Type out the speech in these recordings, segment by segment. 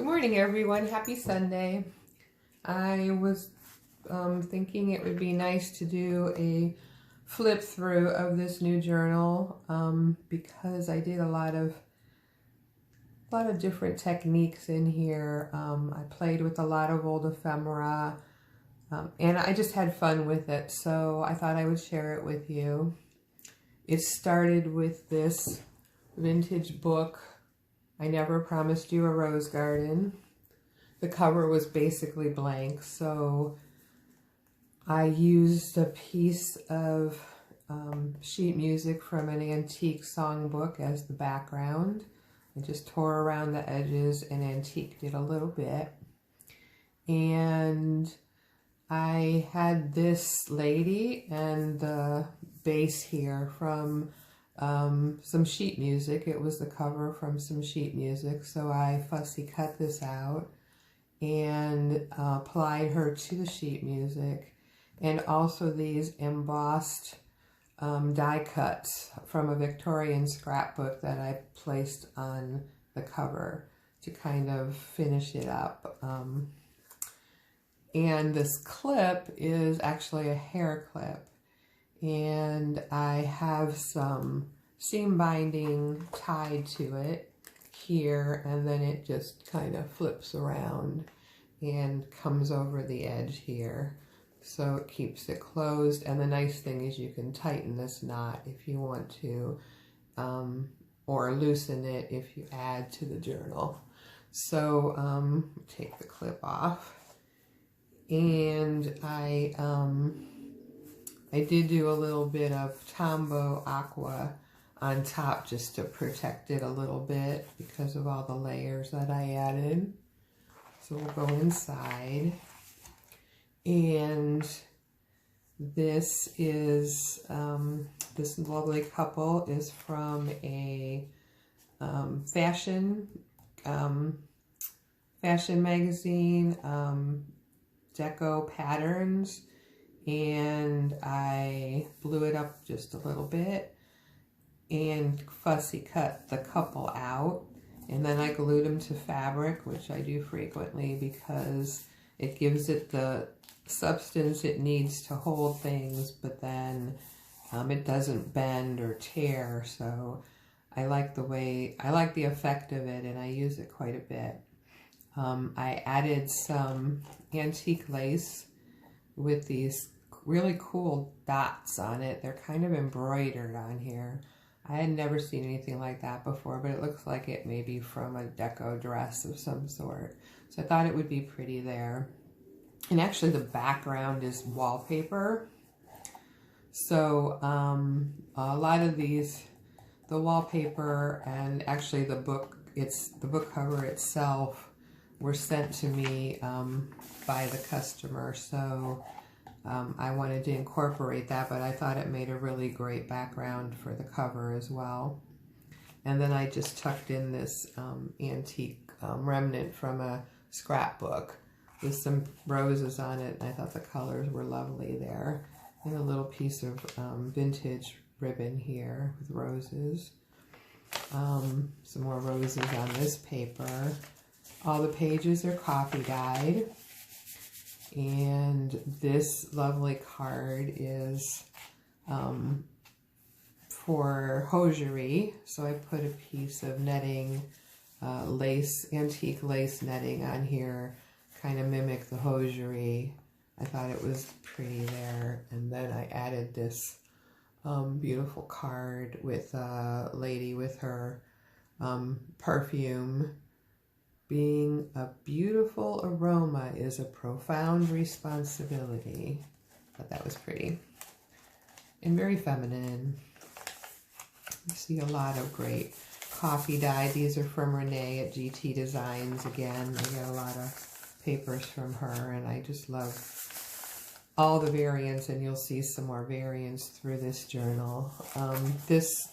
Good morning, everyone. Happy Sunday. I was thinking it would be nice to do a flip through of this new journal because I did a lot of different techniques in here. I played with a lot of old ephemera and I just had fun with it, so I thought I would share it with you. It started with this vintage book, I Never Promised You a Rose Garden. The cover was basically blank, so I used a piece of sheet music from an antique songbook as the background. I just tore around the edges and antiqued it a little bit. And I had this lady and the base here from some sheet music. It was the cover from some sheet music, so I fussy cut this out and applied her to the sheet music, and also these embossed die cuts from a Victorian scrapbook that I placed on the cover to kind of finish it up. And this clip is actually a hair clip, and I have some seam binding tied to it here, and then it just kind of flips around and comes over the edge here, so it keeps it closed. And the nice thing is you can tighten this knot if you want to, or loosen it if you add to the journal. So take the clip off, and I did do a little bit of Tombow Aqua on top just to protect it a little bit because of all the layers that I added. So we'll go inside, and this is, this lovely couple is from a fashion magazine, Deco Patterns, and I blew it up just a little bit and fussy cut the couple out, and then I glued them to fabric, which I do frequently because it gives it the substance it needs to hold things, but then it doesn't bend or tear. So I like the effect of it, and I use it quite a bit. I added some antique lace with these really cool dots on it. They're kind of embroidered on here. I had never seen anything like that before, but it looks like it may be from a deco dress of some sort. So I thought it would be pretty there. And actually the background is wallpaper. So a lot of these, the wallpaper and actually the book cover itself were sent to me by the customer. So I wanted to incorporate that, but I thought it made a really great background for the cover as well. And then I just tucked in this antique remnant from a scrapbook with some roses on it. And I thought the colors were lovely there. And a little piece of vintage ribbon here with roses. Some more roses on this paper. All the pages are coffee dyed. And this lovely card is for hosiery. So I put a piece of netting, lace, antique lace netting on here, kind of mimic the hosiery. I thought it was pretty there. And then I added this beautiful card with a lady with her perfume. Being a beautiful aroma is a profound responsibility. I thought that was pretty. And very feminine. You see a lot of great coffee dye. These are from Renee at GT Designs again. I get a lot of papers from her, and I just love all the variants, and you'll see some more variants through this journal. This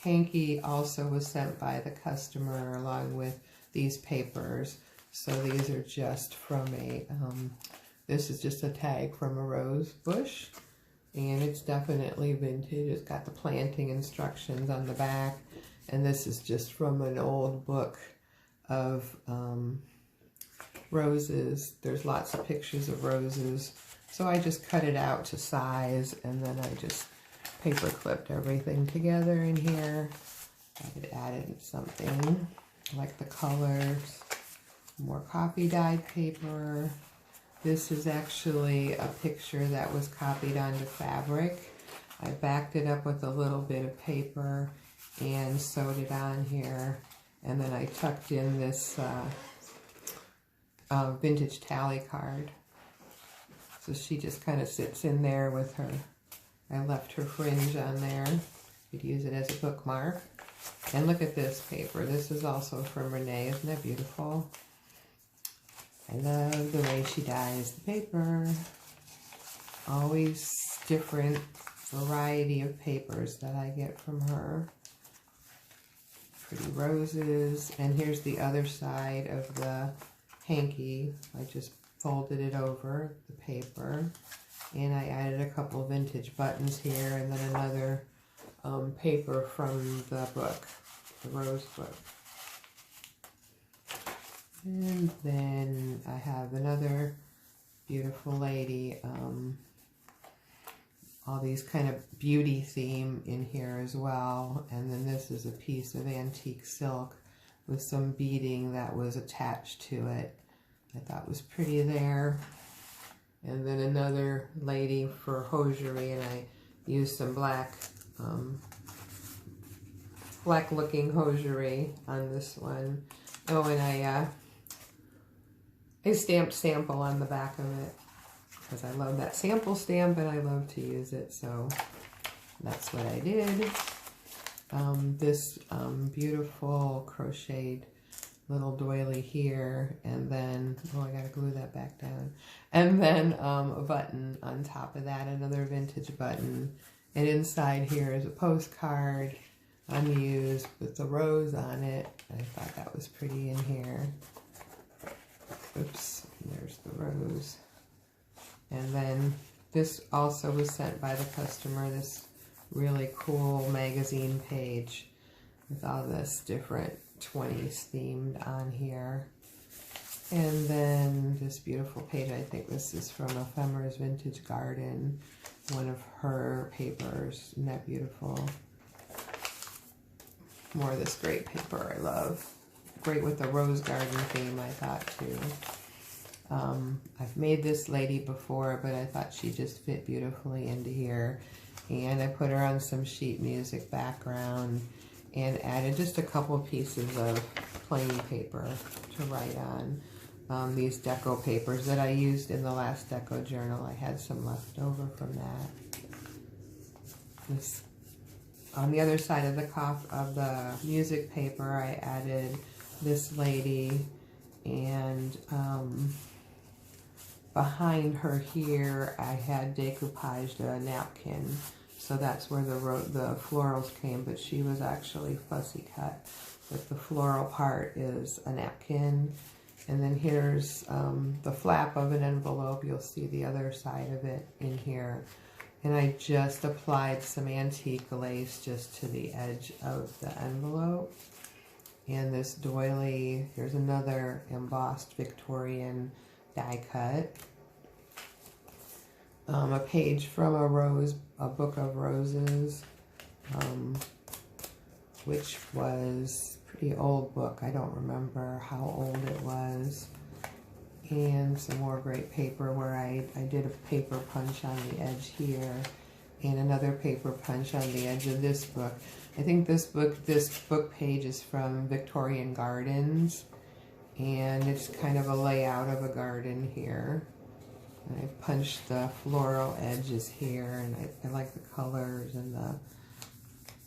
hanky also was sent by the customer along with these papers. So these are just from a, this is just a tag from a rose bush, and it's definitely vintage. It's got the planting instructions on the back, and this is just from an old book of roses. There's lots of pictures of roses. So I just cut it out to size, and then I just paper clipped everything together in here. I could add in something like the colors, more coffee dyed paper. This is actually a picture that was copied onto fabric. I backed it up with a little bit of paper and sewed it on here. And then I tucked in this vintage tally card. So she just kind of sits in there with her. I left her fringe on there. You could use it as a bookmark. And look at this paper. This is also from Renee. Isn't that beautiful? I love the way she dyes the paper. Always different variety of papers that I get from her. Pretty roses. And here's the other side of the hanky. I just folded it over the paper. And I added a couple of vintage buttons here, and then another paper from the book, the Rose book. And then I have another beautiful lady, all these kind of beauty theme in here as well. And then this is a piece of antique silk with some beading that was attached to it. I thought was pretty there. And then another lady for hosiery, and I used some black looking hosiery on this one. Oh, and I stamped sample on the back of it because I love that sample stamp and I love to use it, so that's what I did. This beautiful crocheted little doily here, and then, oh, I gotta glue that back down. And then a button on top of that, another vintage button. And inside here is a postcard unused with the rose on it. I thought that was pretty in here. Oops, there's the rose. And then this also was sent by the customer, this really cool magazine page with all this different 20s themed on here. And then this beautiful page, I think this is from Ephemera's Vintage Garden, one of her papers. Isn't that beautiful? More of this great paper I love. Great with the rose garden theme, I thought, too. I've made this lady before, but I thought she just fit beautifully into here. And I put her on some sheet music background and added just a couple pieces of plain paper to write on. These deco papers that I used in the last deco journal. I had some left over from that. This, on the other side of the music paper, I added this lady, and behind her here I had decoupaged a napkin. So that's where the florals came, but she was actually fussy cut. But the floral part is a napkin. And then here's the flap of an envelope. You'll see the other side of it in here. And I just applied some antique lace just to the edge of the envelope. And this doily, here's another embossed Victorian die cut. A page from a book of roses, which was a pretty old book. I don't remember how old it was. And some more great paper where I did a paper punch on the edge here, and another paper punch on the edge of this book. I think this book page is from Victorian Gardens, and it's kind of a layout of a garden here. And I punched the floral edges here, and I like the colors, and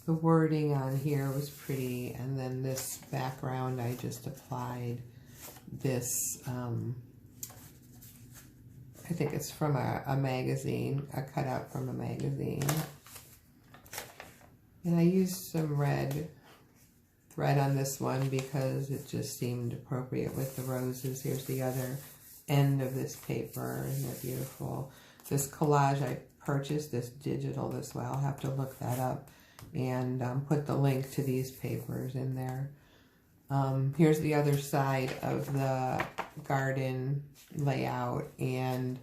the wording on here was pretty. And then this background, I just applied this, I think it's from a magazine, a cutout from a magazine. And I used some red thread on this one because it just seemed appropriate with the roses. Here's the other end of this paper. Isn't that beautiful? This collage I purchased, this digital this way. I'll have to look that up and put the link to these papers in there. Here's the other side of the garden layout, and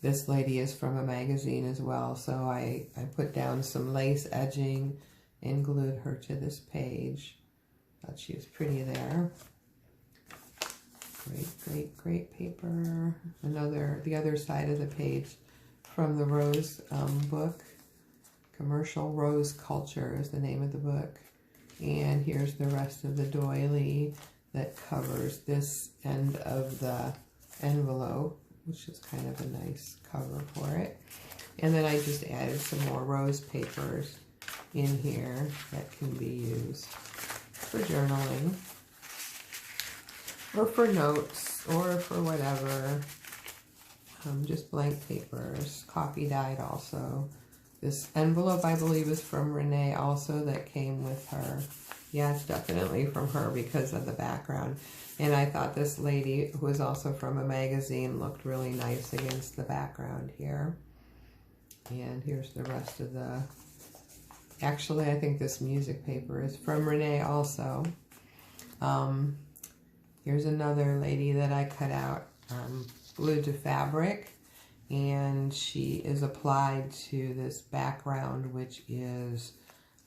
this lady is from a magazine as well, so I put down some lace edging and glued her to this page. Thought she was pretty there. Great paper. The other side of the page from the Rose book. Commercial Rose Culture is the name of the book. And here's the rest of the doily that covers this end of the envelope, which is kind of a nice cover for it. And then I just added some more rose papers in here that can be used for journaling, or for notes, or for whatever. Just blank papers, coffee dyed also. This envelope, I believe, is from Renee also, that came with her. Yeah, it's definitely from her because of the background. And I thought this lady, who is also from a magazine, looked really nice against the background here. And here's the rest of the... Actually, I think this music paper is from Renee also. Here's another lady that I cut out, glued to fabric. And she is applied to this background, which is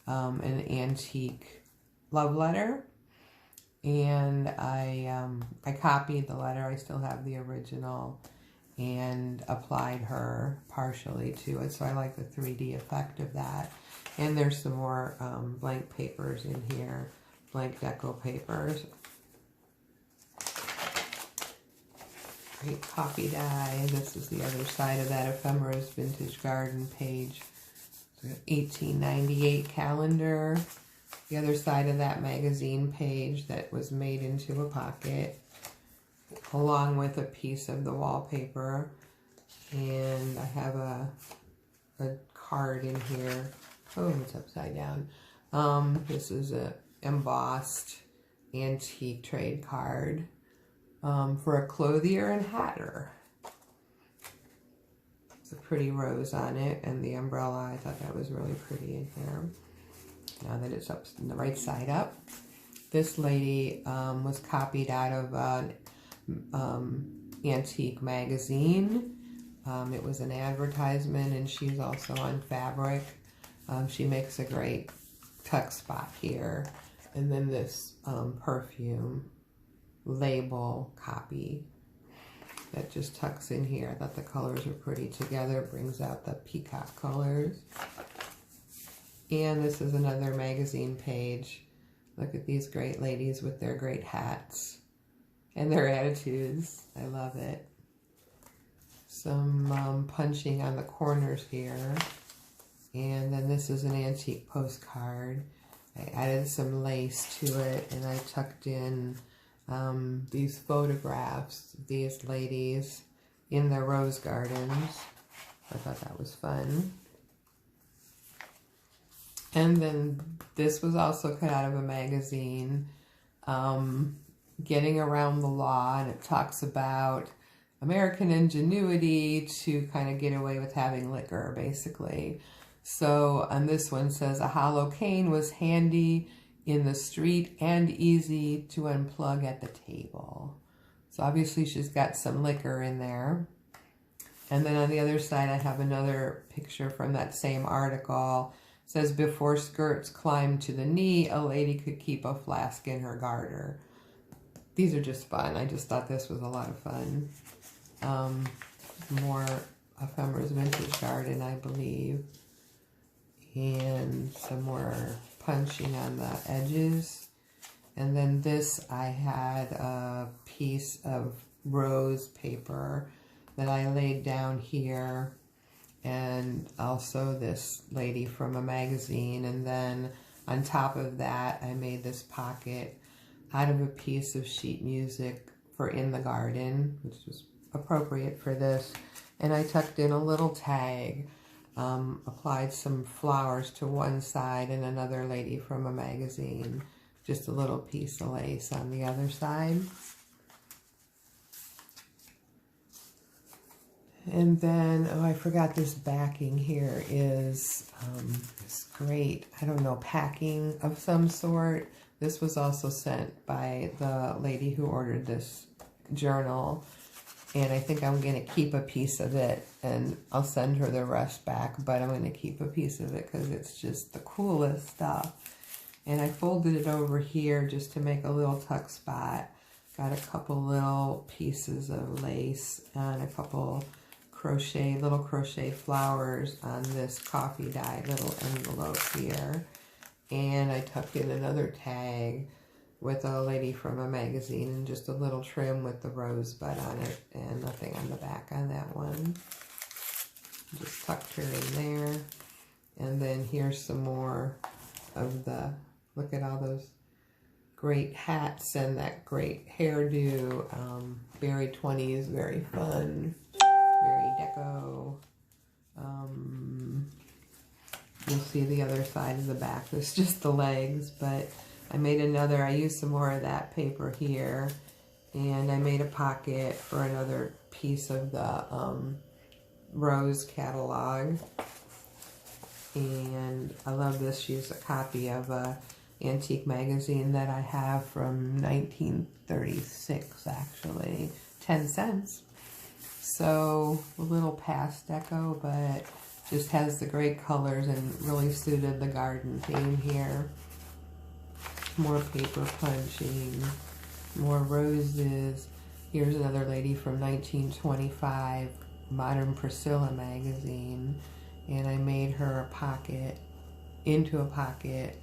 an antique love letter. And I copied the letter. I still have the original, and applied her partially to it. So I like the 3D effect of that. And there's some more blank papers in here, blank deco papers. Great coffee dye. This is the other side of that Ephemera's Vintage Garden page. So 1898 calendar. The other side of that magazine page that was made into a pocket, along with a piece of the wallpaper. And I have a card in here. Oh, it's upside down. This is a embossed antique trade card. For a clothier and hatter. It's a pretty rose on it, and the umbrella, I thought that was really pretty in here. Now that it's up the right side up. This lady was copied out of an antique magazine. It was an advertisement, and she's also on fabric. She makes a great tuck spot here. And then this perfume label copy that just tucks in here. I thought the colors were pretty together. Brings out the peacock colors. And this is another magazine page. Look at these great ladies with their great hats and their attitudes. I love it. Some punching on the corners here. And then this is an antique postcard. I added some lace to it, and I tucked in these photographs of these ladies in their rose gardens. I thought that was fun. And then this was also cut out of a magazine, Getting Around the Law, and it talks about American ingenuity to kind of get away with having liquor, basically. So on this one says, a hollow cane was handy in the street and easy to unplug at the table. So obviously she's got some liquor in there. And then on the other side, I have another picture from that same article. It says, before skirts climbed to the knee, a lady could keep a flask in her garter. These are just fun. I just thought this was a lot of fun. More Ephemera's Vintage Garden, I believe. And some more punching on the edges. And then this, I had a piece of rose paper that I laid down here, and also this lady from a magazine. And then on top of that, I made this pocket out of a piece of sheet music for In the Garden, which was appropriate for this. And I tucked in a little tag, applied some flowers to one side, and another lady from a magazine, just a little piece of lace on the other side. And then, oh, I forgot, this backing here is this great, I don't know, packing of some sort. This was also sent by the lady who ordered this journal, and I think I'm going to keep a piece of it, and I'll send her the rest back, but I'm going to keep a piece of it because it's just the coolest stuff. And I folded it over here just to make a little tuck spot. Got a couple little pieces of lace and a couple little crochet flowers on this coffee dye little envelope here. And I tucked in another tag with a lady from a magazine and just a little trim with the rosebud on it and nothing on the back on that one. Just tucked her in there. And then here's some more of the, look at all those great hats and that great hairdo. Very 20s, very fun, very deco. You'll see the other side of the back. It's just the legs, but I made another, I used some more of that paper here, and I made a pocket for another piece of the Rose catalog. And I love this. She's a copy of a antique magazine that I have from 1936, actually. 10 cents. So a little past deco, but just has the great colors and really suited the garden theme here. More paper punching, more roses. Here's another lady from 1925, Modern Priscilla magazine. And I made her a pocket, into a pocket,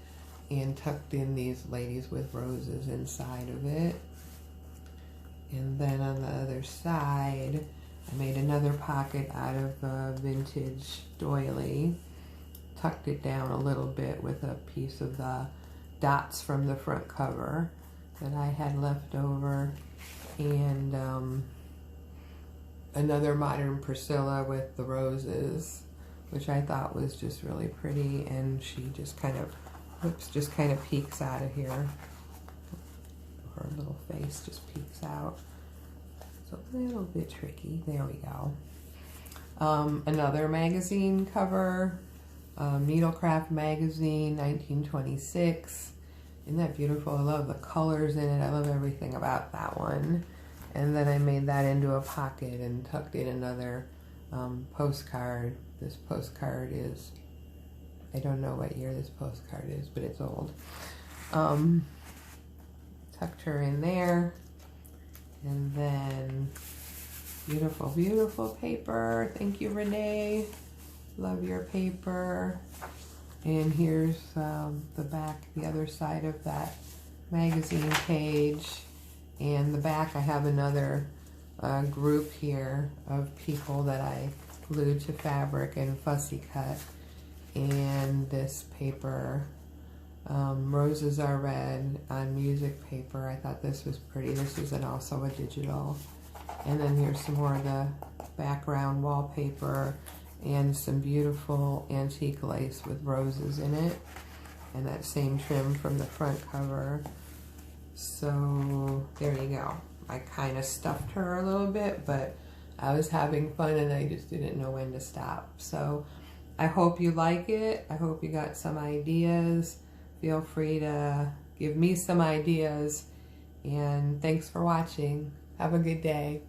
and tucked in these ladies with roses inside of it. And then on the other side, I made another pocket out of a vintage doily, tucked it down a little bit with a piece of the dots from the front cover that I had left over, and another Modern Priscilla with the roses, which I thought was just really pretty, and she just kind of, whoops, just kind of peeks out of here. Her little face just peeks out. It's a little bit tricky. There we go. Another magazine cover, Needlecraft magazine, 1926. Isn't that beautiful? I love the colors in it. I love everything about that one. And then I made that into a pocket and tucked in another postcard. This postcard is, I don't know what year this postcard is, but it's old. Tucked her in there. And then beautiful, beautiful paper. Thank you, Renee. Love your paper. And here's the back, the other side of that magazine page. And the back, I have another group here of people that I glued to fabric and fussy cut. And this paper, Roses Are Red on music paper. I thought this was pretty. This is also a digital. And then here's some more of the background wallpaper and some beautiful antique lace with roses in it. And that same trim from the front cover. So there you go. I kind of stuffed her a little bit, but I was having fun and I just didn't know when to stop. So I hope you like it. I hope you got some ideas. Feel free to give me some ideas. And thanks for watching. Have a good day.